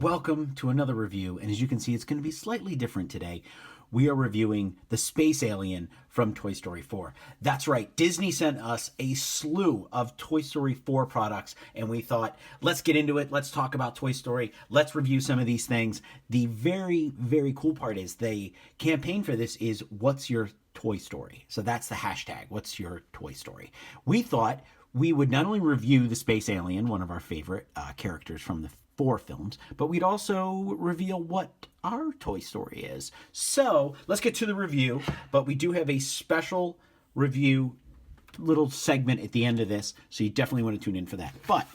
welcome to another review. And as you can see, it's going to be slightly different today. We are reviewing the space alien from Toy Story 4. That's right, Disney sent us a slew of Toy Story 4 products, and we thought, let's get into it, let's talk about Toy Story, let's review some of these things. The very, very cool part is the campaign for this is, what's your Toy Story? So that's the hashtag, what's your Toy Story? We thought we would not only review the space alien, one of our favorite characters from the 4 films, but we'd also reveal what our Toy Story is. So let's get to the review, but we do have a special review little segment at the end of this, so you definitely want to tune in for that. But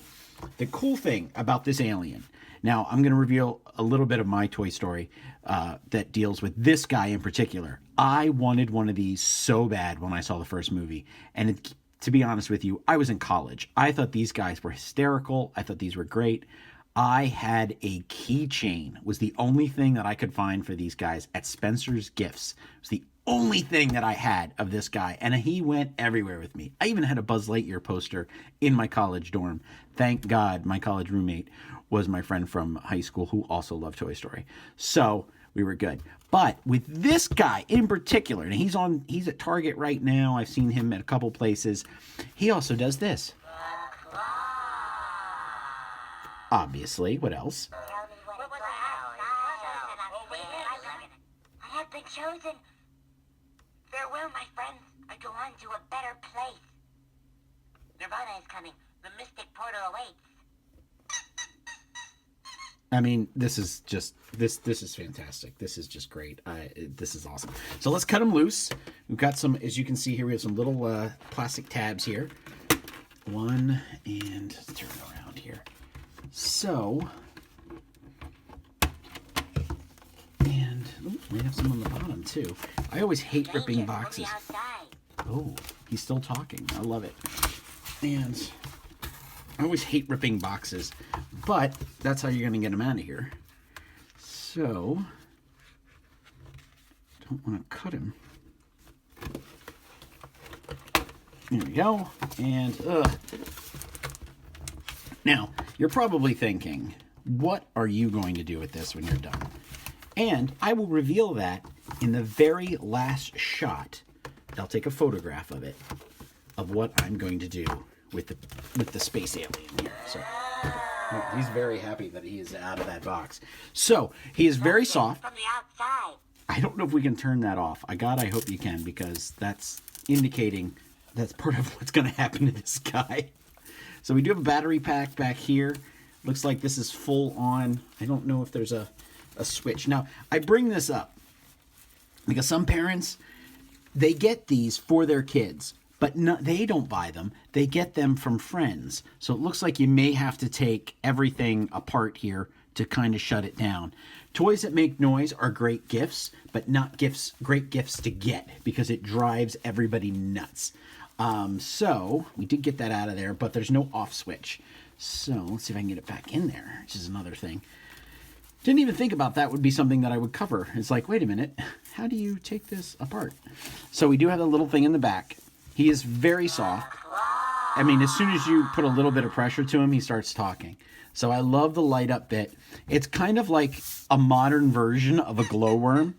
the cool thing about this alien, now I'm going to reveal a little bit of my Toy Story that deals with this guy in particular. I wanted one of these so bad when I saw the first movie, and to be honest with you, I was in college. I thought these guys were hysterical. I thought these were great. I had a keychain, was the only thing that I could find for these guys at Spencer's Gifts. It was the only thing that I had of this guy, and he went everywhere with me. I even had a Buzz Lightyear poster in my college dorm. Thank God my college roommate was my friend from high school who also loved Toy Story. So we were good. But with this guy in particular, and he's at Target right now. I've seen him at a couple places. He also does this. Obviously. What else? I have been chosen. Farewell, my friends. I go on to a better place. Nirvana is coming. The mystic portal awaits. I mean, this is just, this is fantastic. This is just great. This is awesome. So let's cut them loose. We've got some, as you can see here, we have some little plastic tabs here. One, and let's turn it around here. So, and we have some on the bottom too. I always hate ripping boxes. Oh, he's still talking. I love it. And I always hate ripping boxes, but that's how you're going to get them out of here. So, don't want to cut him. There we go. And, now, you're probably thinking, what are you going to do with this when you're done? And I will reveal that in the very last shot. I'll take a photograph of it, of what I'm going to do with the space alien here. So, he's very happy that he is out of that box. So, he is very soft. From the outside. I don't know if we can turn that off. I hope you can, because that's indicating that's part of what's going to happen to this guy. So we do have a battery pack back here. Looks like this is full on. I don't know if there's a switch. Now, I bring this up because some parents, they get these for their kids, but they don't buy them. They get them from friends. So it looks like you may have to take everything apart here to kind of shut it down. Toys that make noise are great gifts, but not great gifts to get, because it drives everybody nuts. So we did get that out of there, but there's no off switch. So let's see if I can get it back in there, which is another thing. Didn't even think about that would be something that I would cover. It's like, wait a minute, how do you take this apart? So we do have a little thing in the back. He is very soft. I mean, as soon as you put a little bit of pressure to him, he starts talking. So I love the light up bit. It's kind of like a modern version of a glowworm,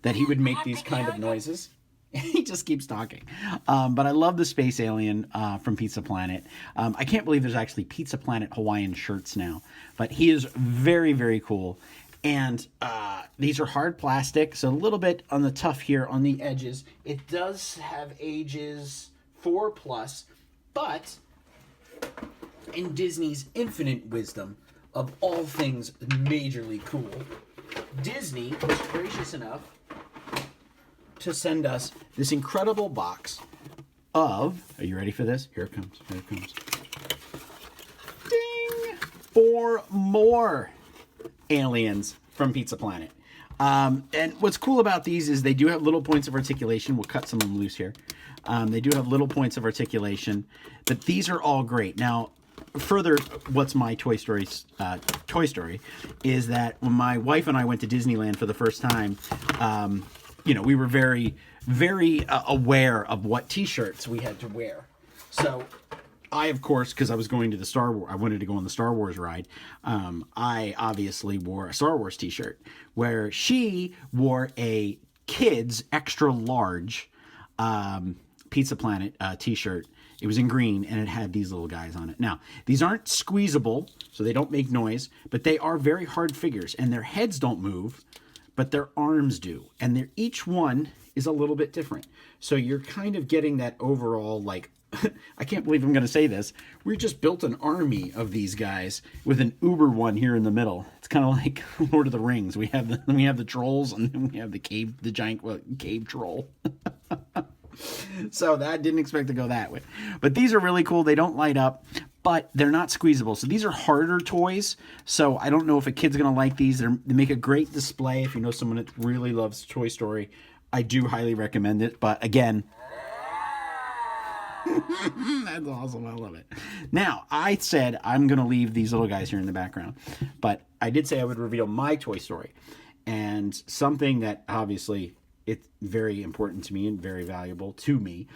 that he would make these kind of noises. He just keeps talking. But I love the space alien from Pizza Planet. I can't believe there's actually Pizza Planet Hawaiian shirts now. But he is very, very cool. And these are hard plastic, so a little bit on the tough here on the edges. It does have ages 4+, but in Disney's infinite wisdom of all things majorly cool, Disney was gracious enough to send us this incredible box of, are you ready for this? Here it comes, here it comes. Ding! 4 more aliens from Pizza Planet. And what's cool about these is they do have little points of articulation. We'll cut some of them loose here. They do have little points of articulation, but these are all great. Now, further, what's my Toy Story is that when my wife and I went to Disneyland for the first time, we were very, very aware of what t-shirts we had to wear. So I, of course, because I was going to the Star Wars, I wanted to go on the Star Wars ride. I obviously wore a Star Wars T-shirt, where she wore a kids extra large Pizza Planet T-shirt. It was in green and it had these little guys on it. Now, these aren't squeezable, so they don't make noise, but they are very hard figures, and their heads don't move, but their arms do, and each one is a little bit different. So you're kind of getting that overall, like, I can't believe I'm going to say this. We just built an army of these guys with an uber one here in the middle. It's kind of like Lord of the Rings. We have the trolls, and then we have the giant cave troll. So I didn't expect to go that way. But these are really cool. They don't light up, but they're not squeezable. So these are harder toys. So I don't know if a kid's going to like these. They make a great display. If you know someone that really loves Toy Story, I do highly recommend it. But again, that's awesome. I love it. Now, I said I'm going to leave these little guys here in the background, but I did say I would reveal my Toy Story. And something that obviously it's very important to me and very valuable to me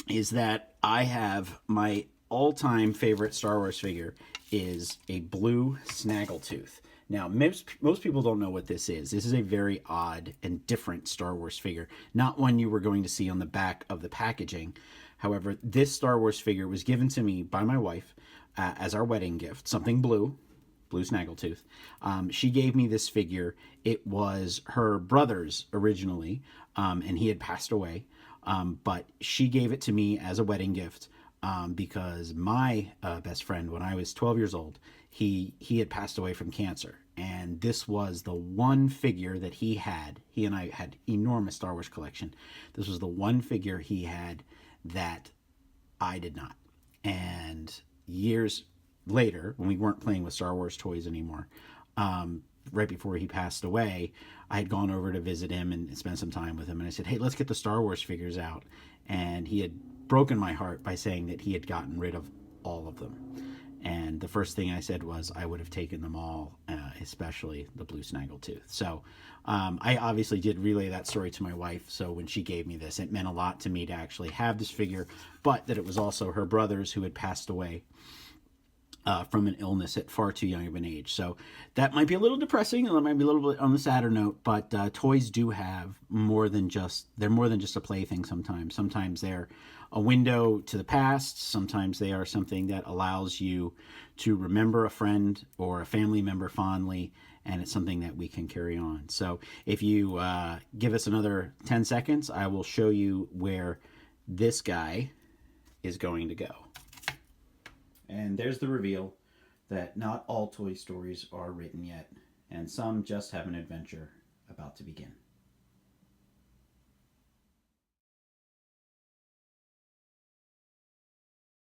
is that I have my all-time favorite Star Wars figure is a blue Snaggletooth. Now, most people don't know what this is. This is a very odd and different Star Wars figure, not one you were going to see on the back of the packaging. However, this Star Wars figure was given to me by my wife as our wedding gift, something blue Snaggletooth. She gave me this figure. It was her brother's originally, and he had passed away. But she gave it to me as a wedding gift because my best friend, when I was 12 years old, he had passed away from cancer. And this was the one figure that he had. He and I had enormous Star Wars collection. This was the one figure he had that I did not. And years later, when we weren't playing with Star Wars toys anymore, right before he passed away, I had gone over to visit him and spend some time with him. And I said, hey, let's get the Star Wars figures out. And he had broken my heart by saying that he had gotten rid of all of them. And the first thing I said was I would have taken them all, especially the blue Snaggletooth. So I obviously did relay that story to my wife. So when she gave me this, it meant a lot to me to actually have this figure, but that it was also her brother's who had passed away from an illness at far too young of an age. So that might be a little depressing, and that might be a little bit on the sadder note, but toys do have they're more than just a plaything sometimes. Sometimes they're a window to the past. Sometimes they are something that allows you to remember a friend or a family member fondly, and it's something that we can carry on. So if you give us another 10 seconds, I will show you where this guy is going to go. And there's the reveal that not all Toy Stories are written yet, and some just have an adventure about to begin.